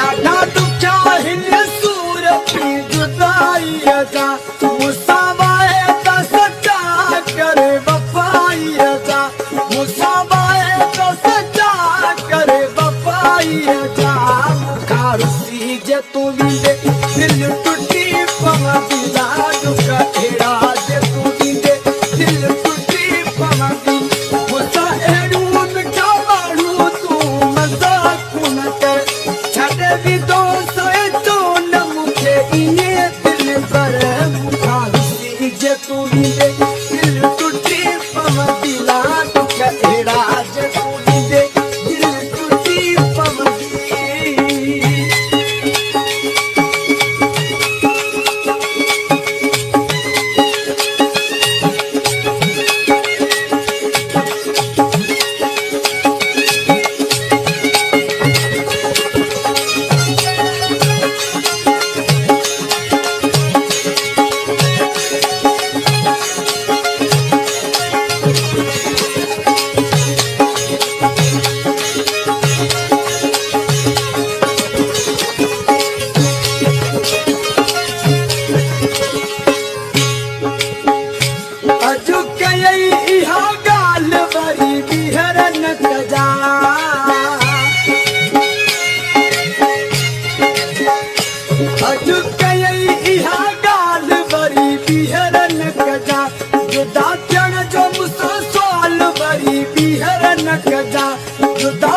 ॾाढा ॾुखिया हिन सूरत जी जुदाईअ जा मुसावाए त सचा करे वफ़ाईअ जा मुसावाए त सचा करे वफ़ाईअ जा मुखारसी जे तूं वींदे दिल टुटी पवंदी ॾुख अहिड़ा जे तूं वींदे दिल टुटी पवंदी मूंसां अहिड़ियूं मिठा माण्हू तूं मज़ाक न कर छॾे विधो सोचो न मूंखे ईअं दिल पर मुखारसी जे तूं वींदे दिल टुटी पवंदी ॾुख अहिड़ा जे तूं वींदे दिल टुटी पवंदी अॼु कयई इहा ॻाल्हि वरी ॿीहर न कजा अॼु कयई इहा ॻाल्हि वरी ॿीहर न कजा जुदा थियण जो मूंसां सुवाल वरी ॿीहर न कजा जुदा